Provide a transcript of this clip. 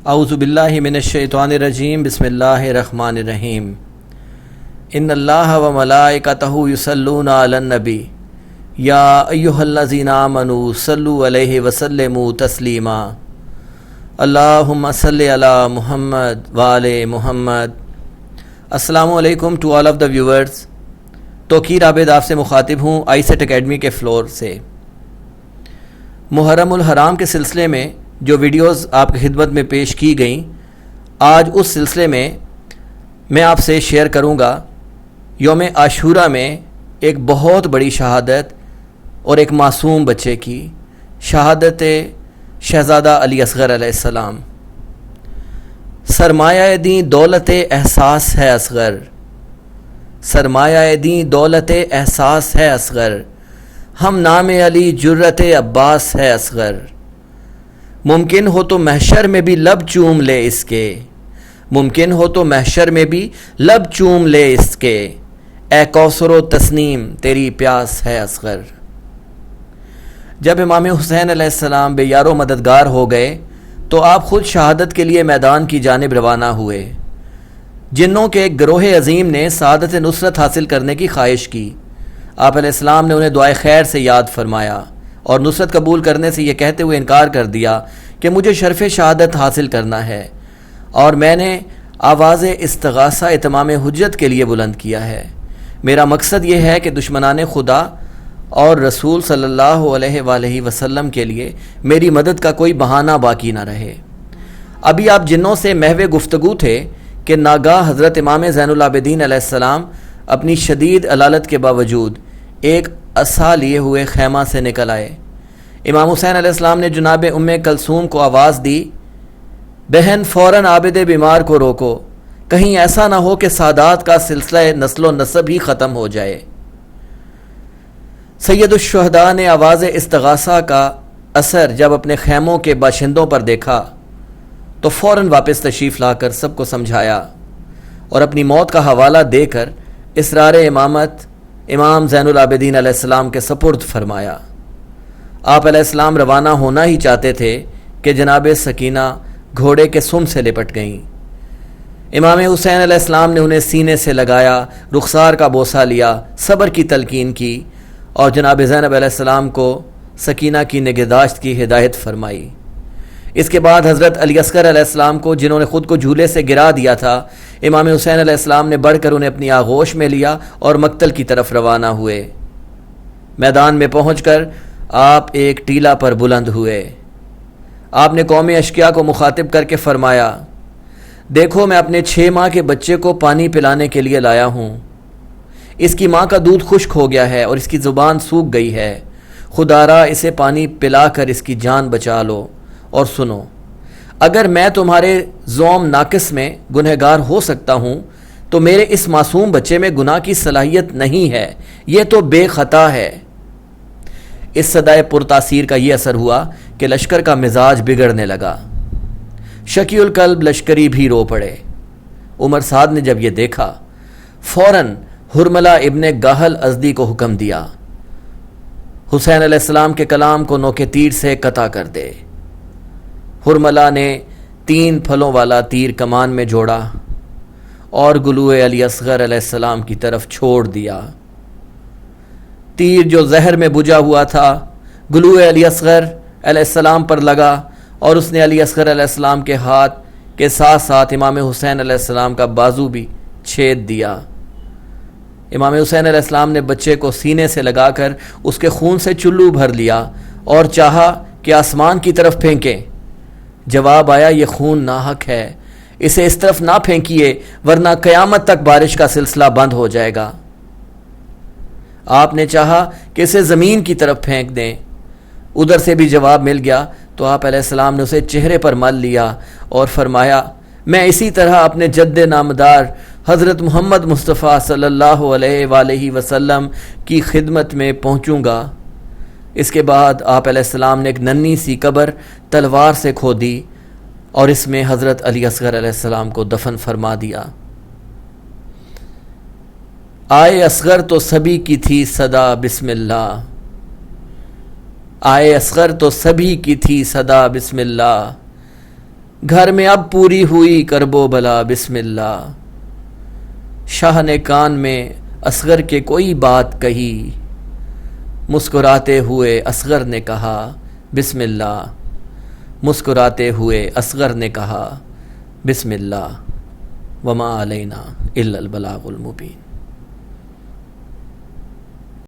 اعوذ باللہ من الشیطان الرجیم بسم اللہ الرحمن الرحیم ان اللہ و ملائکتہ یصلون علی النبی یا ایہا الذین آمنوا صلوا علیہ وسلموا تسلیما اللہم صلی علی محمد وآل محمد۔ السلام علیکم to all of the viewers. Tauqeer Abid آپ سے مخاطب ہوں آئی سیٹ اکیڈمی کے فلور سے۔ محرم الحرام کے سلسلے میں جو ویڈیوز آپ کی خدمت میں پیش کی گئیں، آج اس سلسلے میں آپ سے شیئر کروں گا یوم عاشوراء میں ایک بہت بڑی شہادت اور ایک معصوم بچے کی شہادت شہزادہ علی اصغر علیہ السلام۔ سرمایہ دیں دولت احساس ہے اصغر، سرمایہ دیں دولت احساس ہے اصغر، ہم نام علی جرت عباس ہے اصغر۔ ممکن ہو تو محشر میں بھی لب چوم لے اس کے، ممکن ہو تو محشر میں بھی لب چوم لے اس کے، اے کوثر و تسنیم تیری پیاس ہے اصغر۔ جب امام حسین علیہ السلام بے یار و مددگار ہو گئے تو آپ خود شہادت کے لیے میدان کی جانب روانہ ہوئے۔ جنوں کے ایک گروہ عظیم نے سعادت نصرت حاصل کرنے کی خواہش کی۔ آپ علیہ السلام نے انہیں دعائے خیر سے یاد فرمایا اور نصرت قبول کرنے سے یہ کہتے ہوئے انکار کر دیا کہ مجھے شرف شہادت حاصل کرنا ہے اور میں نے آواز استغاثہ اتمام حجت کے لیے بلند کیا ہے۔ میرا مقصد یہ ہے کہ دشمنان خدا اور رسول صلی اللہ علیہ وآلہ وسلم کے لیے میری مدد کا کوئی بہانہ باقی نہ رہے۔ ابھی آپ جنوں سے محو گفتگو تھے کہ ناگاہ حضرت امام زین العابدین علیہ السلام اپنی شدید علالت کے باوجود ایک عصا لیے ہوئے خیمہ سے نکل آئے۔ امام حسین علیہ السلام نے جناب ام کلثوم کو آواز دی، بہن فوراً عابد بیمار کو روکو، کہیں ایسا نہ ہو کہ سادات کا سلسلہ نسل و نسب ہی ختم ہو جائے۔ سید الشہداء نے آواز استغاثہ کا اثر جب اپنے خیموں کے باشندوں پر دیکھا تو فوراً واپس تشریف لا کر سب کو سمجھایا اور اپنی موت کا حوالہ دے کر اسرار امامت امام زین العابدین علیہ السلام کے سپرد فرمایا۔ آپ علیہ السلام روانہ ہونا ہی چاہتے تھے کہ جناب سکینہ گھوڑے کے سم سے لپٹ گئیں۔ امام حسین علیہ السلام نے انہیں سینے سے لگایا، رخسار کا بوسہ لیا، صبر کی تلقین کی اور جناب زینب علیہ السلام کو سکینہ کی نگہداشت کی ہدایت فرمائی۔ اس کے بعد حضرت علی اصغر علیہ السلام کو، جنہوں نے خود کو جھولے سے گرا دیا تھا، امام حسین علیہ السلام نے بڑھ کر انہیں اپنی آغوش میں لیا اور مقتل کی طرف روانہ ہوئے۔ میدان میں پہنچ کر آپ ایک ٹیلہ پر بلند ہوئے۔ آپ نے قوم اشقیاء کو مخاطب کر کے فرمایا، دیکھو میں اپنے 6 ماہ کے بچے کو پانی پلانے کے لیے لایا ہوں۔ اس کی ماں کا دودھ خشک ہو گیا ہے اور اس کی زبان سوکھ گئی ہے، خدا را اسے پانی پلا کر اس کی جان بچا لو۔ اور سنو، اگر میں تمہارے زوم ناقص میں گنہگار ہو سکتا ہوں تو میرے اس معصوم بچے میں گناہ کی صلاحیت نہیں ہے، یہ تو بے خطا ہے۔ اس صدائے پرتاثیر کا یہ اثر ہوا کہ لشکر کا مزاج بگڑنے لگا۔ شکی القلب لشکری بھی رو پڑے۔ عمر سعد نے جب یہ دیکھا فوراً حرملہ ابن گاہل ازدی کو حکم دیا، حسین علیہ السلام کے کلام کو نوک تیر سے قطع کر دے۔ حرملہ نے 3 پھلوں والا تیر کمان میں جوڑا اور گلوئے علی اصغر علیہ السلام کی طرف چھوڑ دیا۔ تیر جو زہر میں بجھا ہوا تھا گلوئے علی اصغر علیہ السلام پر لگا اور اس نے علی اصغر علیہ السلام کے ہاتھ کے ساتھ ساتھ امام حسین علیہ السلام کا بازو بھی چھید دیا۔ امام حسین علیہ السلام نے بچے کو سینے سے لگا کر اس کے خون سے چلو بھر لیا اور چاہا کہ آسمان کی طرف پھینکیں۔ جواب آیا، یہ خون ناحق ہے، اسے اس طرف نہ پھینکیے ورنہ قیامت تک بارش کا سلسلہ بند ہو جائے گا۔ آپ نے چاہا کہ اسے زمین کی طرف پھینک دیں، ادھر سے بھی جواب مل گیا تو آپ علیہ السلام نے اسے چہرے پر مل لیا اور فرمایا، میں اسی طرح اپنے جد نامدار حضرت محمد مصطفیٰ صلی اللہ علیہ وآلہ وسلم کی خدمت میں پہنچوں گا۔ اس کے بعد آپ علیہ السلام نے ایک ننھی سی قبر تلوار سے کھودی اور اس میں حضرت علی اصغر علیہ السلام کو دفن فرما دیا۔ آئے اصغر تو سبھی کی تھی صدا بسم اللہ، آئے اصغر تو سبھی کی تھی صدا بسم اللہ، گھر میں اب پوری ہوئی کرب و بلا بسم اللہ، شاہ نے کان میں اصغر کے کوئی بات کہی، مسکراتے ہوئے اصغر نے کہا بسم اللہ، مسکراتے ہوئے اصغر نے کہا بسم اللہ، وما علینا الا البلاغ المبین۔